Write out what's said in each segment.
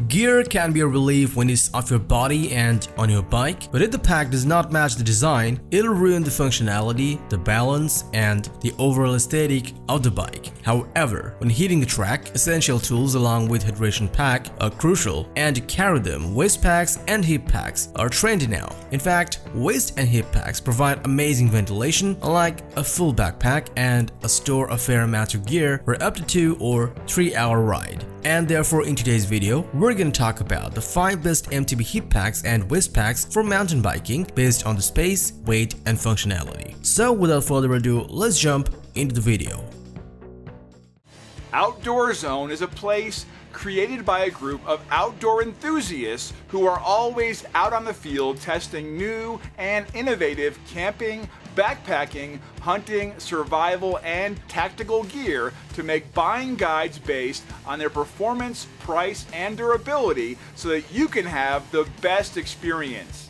Gear can be a relief when it's off your body and on your bike, but if the pack does not match the design, it'll ruin the functionality, the balance, and the overall aesthetic of the bike. However, when hitting the track, essential tools along with hydration pack are crucial, and to carry them, waist packs and hip packs are trendy now. In fact, waist and hip packs provide amazing ventilation, unlike a full backpack, and store a fair amount of gear for up to 2 or 3 hour ride. And therefore, in today's video, we're going to talk about the 5 best MTB hip packs and waist packs for mountain biking based on the space, weight, and functionality. So without further ado, let's jump into the video. Outdoor Zone is a place created by a group of outdoor enthusiasts who are always out on the field testing new and innovative camping, backpacking, hunting, survival, and tactical gear to make buying guides based on their performance, price, and durability so that you can have the best experience.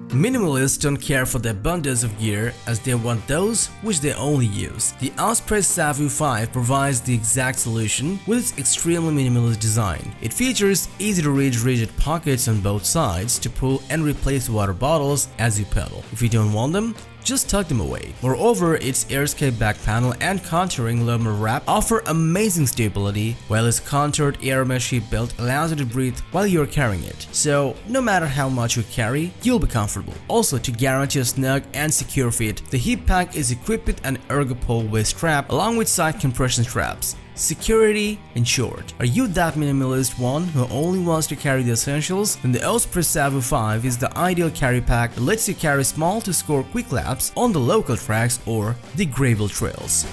Minimalists don't care for the abundance of gear, as they want those which they only use. The Osprey SAVU 5 provides the exact solution with its extremely minimalist design. It features easy-to-reach rigid pockets on both sides to pull and replace water bottles as you pedal. If you don't want them, just tuck them away. Moreover, its AirScape back panel and contouring lumber wrap offer amazing stability, while its contoured air mesh hip belt allows you to breathe while you're carrying it. So, no matter how much you carry, you'll be comfortable. Also, to guarantee a snug and secure fit, the hip pack is equipped with an ergo-pole waist strap along with side compression straps. Security ensured. Are you that minimalist one who only wants to carry the essentials? Then the Osprey SAVU 5 is the ideal carry pack that lets you carry small to score quick laps on the local tracks or the gravel trails.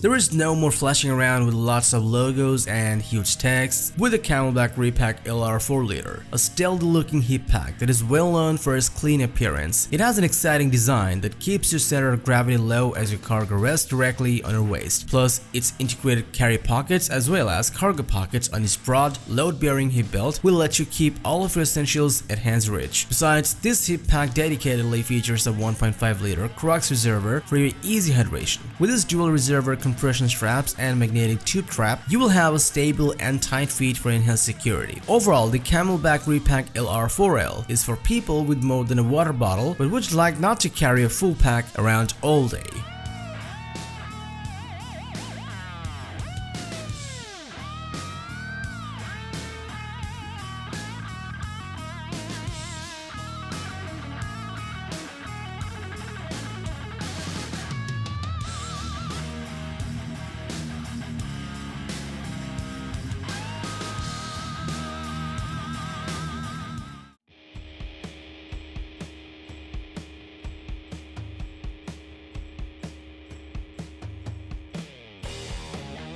There is no more flashing around with lots of logos and huge text with the CamelBak Repack LR 4-liter, a stealthy looking hip pack that is well known for its clean appearance. It has an exciting design that keeps your center of gravity low as your cargo rests directly on your waist, plus its integrated carry pockets as well as cargo pockets on its broad, load-bearing hip belt will let you keep all of your essentials at hand's reach. Besides, this hip pack dedicatedly features a 1.5-liter Crux reservoir for your easy hydration. With its dual reservoir compression straps and magnetic tube trap, you will have a stable and tight fit for enhanced security. Overall, the CamelBak Repack LR 4L is for people with more than a water bottle but would like not to carry a full pack around all day.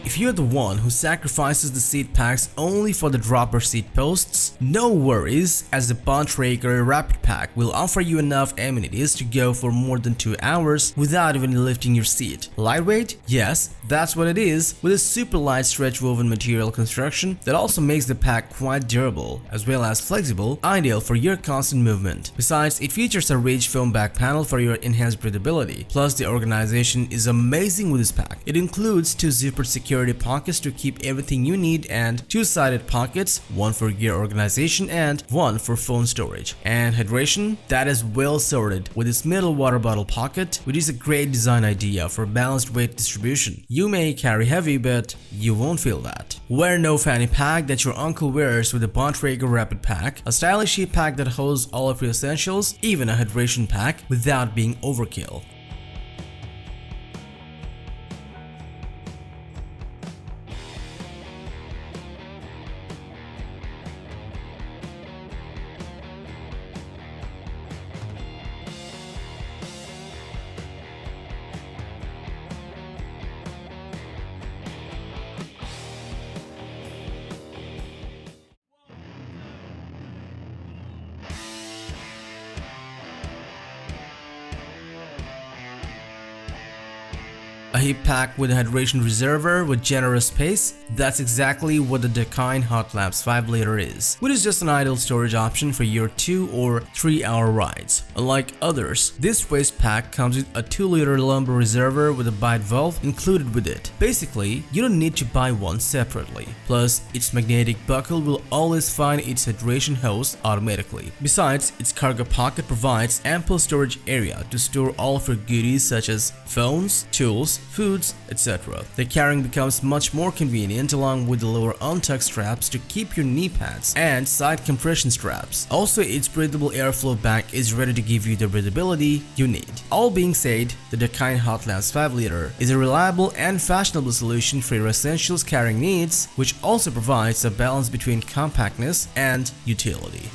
If you're the one who sacrifices the seat packs only for the dropper seat posts, no worries, as the Bontrager Rapid Pack will offer you enough amenities to go for more than 2 hours without even lifting your seat. Lightweight? Yes, that's what it is, with a super light stretch woven material construction that also makes the pack quite durable, as well as flexible, ideal for your constant movement. Besides, it features a ridged foam back panel for your enhanced breathability, plus the organization is amazing with this pack. It includes 2 zippered security pockets to keep everything you need and 2-sided pockets, one for gear organization and one for phone storage. And hydration, that is well sorted with its middle water bottle pocket, which is a great design idea for balanced weight distribution. You may carry heavy, but you won't feel that. Wear no fanny pack that your uncle wears with the Bontrager Rapid Pack, a stylish hip pack that holds all of your essentials, even a hydration pack, without being overkill. A hip pack with a hydration reservoir with generous space? That's exactly what the Dakine Hot Laps 5-liter is, which is just an ideal storage option for your 2 or 3 hour rides. Unlike others, this waist pack comes with a 2-liter lumbar reservoir with a bite valve included with it. Basically, you don't need to buy one separately. Plus, its magnetic buckle will always find its hydration hose automatically. Besides, its cargo pocket provides ample storage area to store all of your goodies such as phones, tools, foods, etc. The carrying becomes much more convenient along with the lower untucked straps to keep your knee pads and side compression straps. Also, its breathable airflow bag is ready to give you the breathability you need. All being said, the Dakine Hot Laps 5-liter is a reliable and fashionable solution for your essentials carrying needs, which also provides a balance between compactness and utility.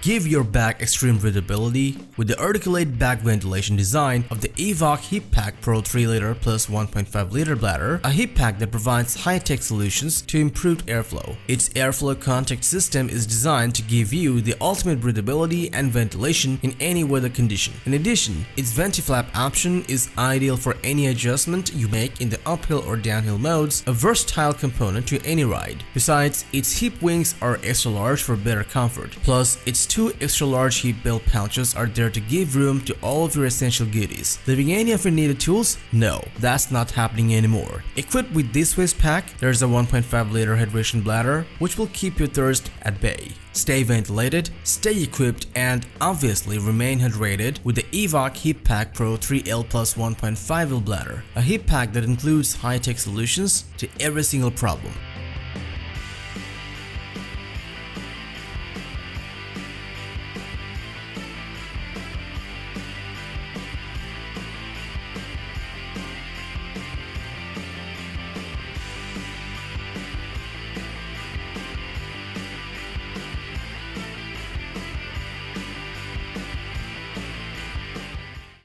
Give your bag extreme breathability with the articulated bag ventilation design of the EVOC Hippack Pro 3-liter plus 1.5-liter bladder, a hip pack that provides high-tech solutions to improved airflow. Its airflow contact system is designed to give you the ultimate breathability and ventilation in any weather condition. In addition, its VentiFlap option is ideal for any adjustment you make in the uphill or downhill modes, a versatile component to any ride. Besides, its hip wings are extra large for better comfort. Plus, its 2 extra large hip belt pouches are there to give room to all of your essential goodies. Leaving any of your needed tools? No, that's not happening anymore. Equipped with this waist pack, there's a 1.5-liter hydration bladder, which will keep your thirst at bay. Stay ventilated, stay equipped, and obviously remain hydrated with the EVOC Hippack Pro 3L plus 1.5L bladder, a hip pack that includes high-tech solutions to every single problem.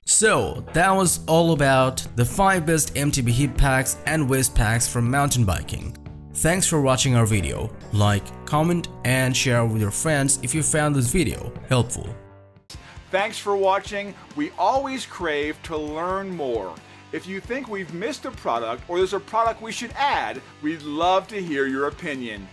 So that was all about the 5 best MTB hip packs and waist packs from mountain biking. Thanks for watching our video. Like, comment, and share with your friends if you found this video helpful. Thanks for watching. We always crave to learn more. If you think we've missed a product or there's a product we should add, we'd love to hear your opinion.